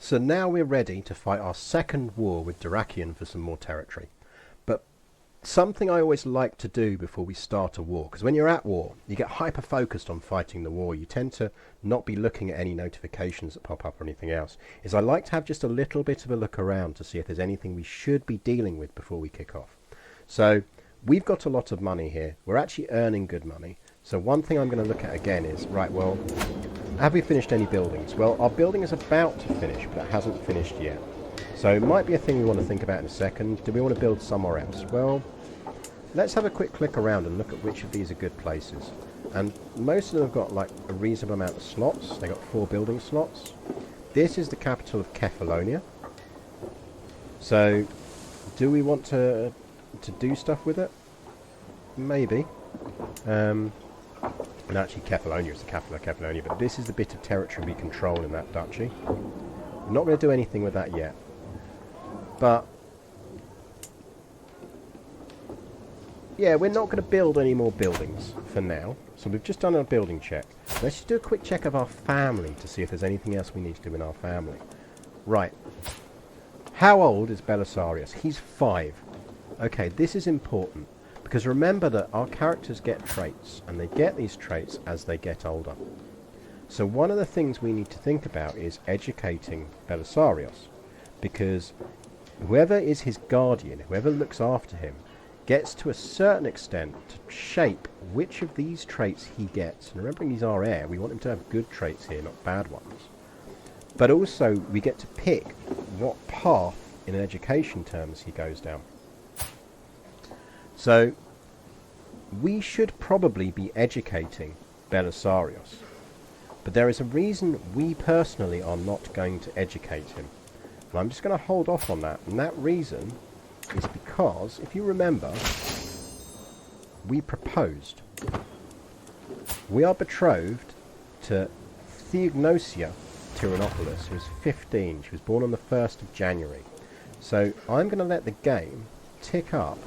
So now we're ready to fight our second war with Dyrrachian for some more territory. But something I always like to do before we start a war, because when you're at war, you get hyper-focused on fighting the war. You tend to not be looking at any notifications that pop up or anything else. Is I like to have just a little bit of a look around to see if there's anything we should be dealing with before we kick off. So we've got a lot of money here. We're actually earning good money. So one thing I'm going to look at again is, right, well, have we finished any buildings? Well, our building is about to finish, but it hasn't finished yet. So it might be a thing we want to think about in a second. Do we want to build somewhere else? Well, let's have a quick click around and look at which of these are good places. And most of them have got like a reasonable amount of slots. They've got 4 building slots. This is the capital of Kefalonia. So do we want to do stuff with it? Maybe. And actually Kefalonia is the capital of Kefalonia, but this is the bit of territory we control in that duchy. We're not going to do anything with that yet. But yeah, we're not going to build any more buildings for now. So we've just done a building check. Let's just do a quick check of our family to see if there's anything else we need to do in our family. Right. How old is Belisarius? He's 5. Okay, this is important. Because remember that our characters get traits, and they get these traits as they get older. So one of the things we need to think about is educating Belisarius. Because whoever is his guardian, whoever looks after him, gets to a certain extent to shape which of these traits he gets. And remembering he's our heir, we want him to have good traits here, not bad ones. But also, we get to pick what path, in education terms, he goes down. So, we should probably be educating Belisarius. But there is a reason we personally are not going to educate him. And I'm just going to hold off on that. And that reason is because, if you remember, we proposed. We are betrothed to Theognosia Tyrannopoulos, who is 15. She was born on the 1st of January. So I'm going to let the game tick up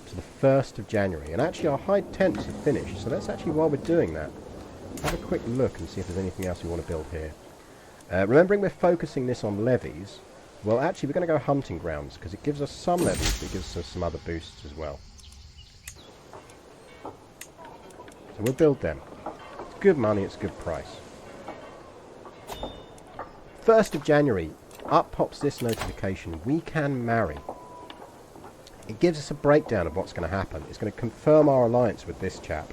to the 1st of January. And actually our high tents have finished. So let's actually, while we're doing that, have a quick look and see if there's anything else we want to build here. Remembering we're focusing this on levies, well actually we're going to go hunting grounds because it gives us some levies, but it gives us some other boosts as well. So we'll build them. It's good money, it's good price. 1st of January, up pops this notification. We can marry. It gives us a breakdown of what's going to happen. It's going to confirm our alliance with this chap.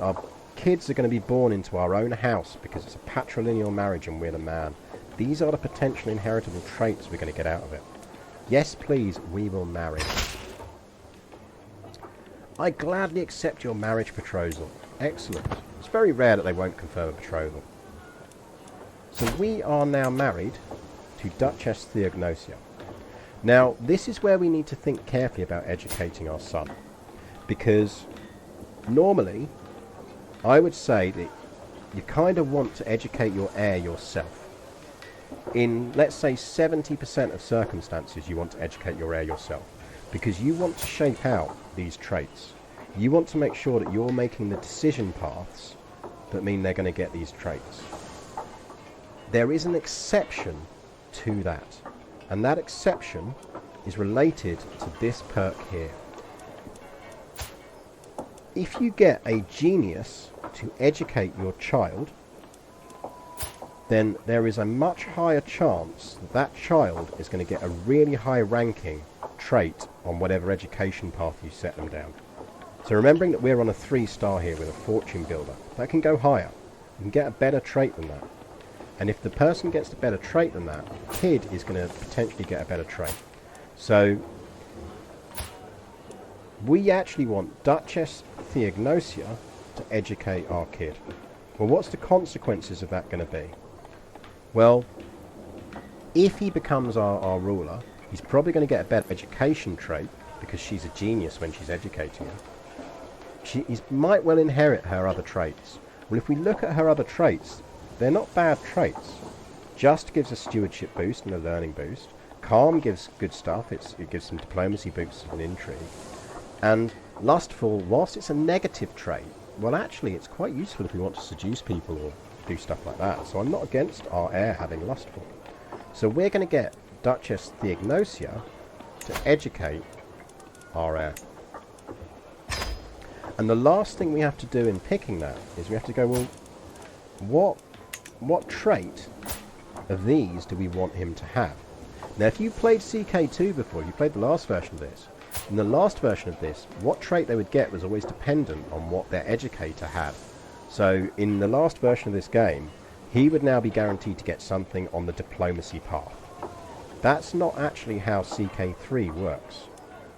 Our kids are going to be born into our own house because it's a patrilineal marriage and we're the man. These are the potential inheritable traits we're going to get out of it. Yes, please, we will marry. I gladly accept your marriage proposal. Excellent. It's very rare that they won't confirm a betrothal. So we are now married to Duchess Theognosia. Now, this is where we need to think carefully about educating our son. Because normally, I would say that you kind of want to educate your heir yourself. In, let's say, 70% of circumstances, you want to educate your heir yourself. Because you want to shape out these traits. You want to make sure that you're making the decision paths that mean they're going to get these traits. There is an exception to that. And that exception is related to this perk here. If you get a genius to educate your child, then there is a much higher chance that that child is going to get a really high ranking trait on whatever education path you set them down. So remembering that we're on a 3-star here with a fortune builder, that can go higher. You can get a better trait than that. And if the person gets a better trait than that, the kid is going to potentially get a better trait. So we actually want Duchess Theognosia to educate our kid. Well, what's the consequences of that going to be? Well, if he becomes our ruler, he's probably going to get a better education trait because she's a genius when she's educating him. He might well inherit her other traits. Well, if we look at her other traits, they're not bad traits. Just gives a stewardship boost and a learning boost. Calm gives good stuff. It gives some diplomacy boosts and intrigue. And lustful, whilst it's a negative trait, well actually it's quite useful if we want to seduce people or do stuff like that. So I'm not against our heir having lustful. So we're going to get Duchess Theognosia to educate our heir. And the last thing we have to do in picking that is we have to go, well, what trait of these do we want him to have? Now, if you played CK2 before, you played the last version of this, in the last version of this, what trait they would get was always dependent on what their educator had. So, in the last version of this game, he would now be guaranteed to get something on the diplomacy path. That's not actually how CK3 works.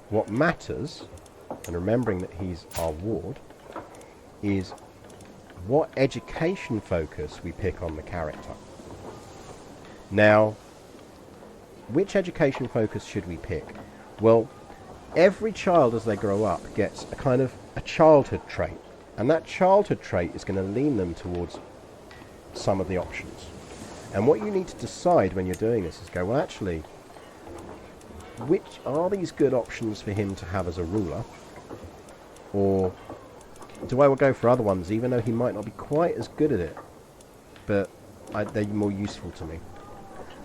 What matters, and remembering that he's our ward, is what education focus we pick on the character. Now, which education focus should we pick? Well, every child as they grow up gets a kind of a childhood trait, and that childhood trait is going to lean them towards some of the options. And what you need to decide when you're doing this is go, well, actually, which are these good options for him to have as a ruler? Or do I go for other ones, even though he might not be quite as good at it, but they're more useful to me?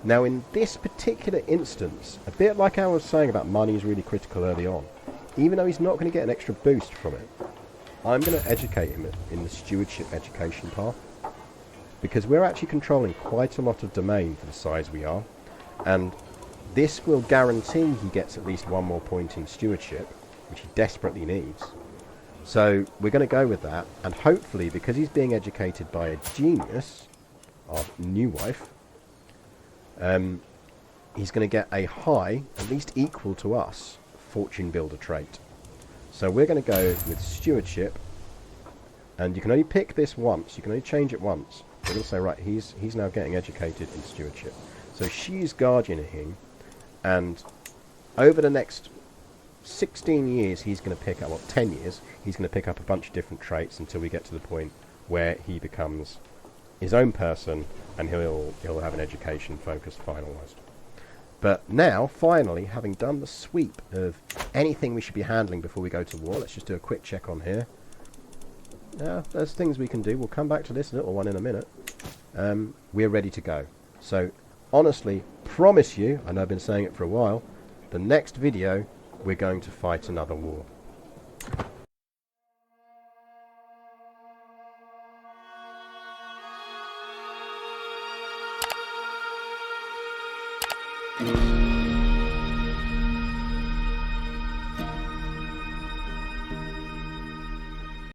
Now, in this particular instance, a bit like I was saying about money is really critical early on, even though he's not going to get an extra boost from it, I'm going to educate him in the stewardship education path, because we're actually controlling quite a lot of domain for the size we are, and this will guarantee he gets at least one more point in stewardship, which he desperately needs. So we're going to go with that, and hopefully, because he's being educated by a genius, our new wife, he's going to get a high, at least equal to us, fortune builder trait. So we're going to go with stewardship, and you can only pick this once, you can only change it once. We're going to say, right, he's now getting educated in stewardship. So she's guardianing him, and over the next 16 years he's going to pick up, well, 10 years, he's going to pick up a bunch of different traits until we get to the point where he becomes his own person, and he'll have an education focus finalised. But now, finally, having done the sweep of anything we should be handling before we go to war, let's just do a quick check on here. Now, there's things we can do. We'll come back to this little one in a minute. We're ready to go. So, honestly, promise you, I know I've been saying it for a while, the next video, we're going to fight another war.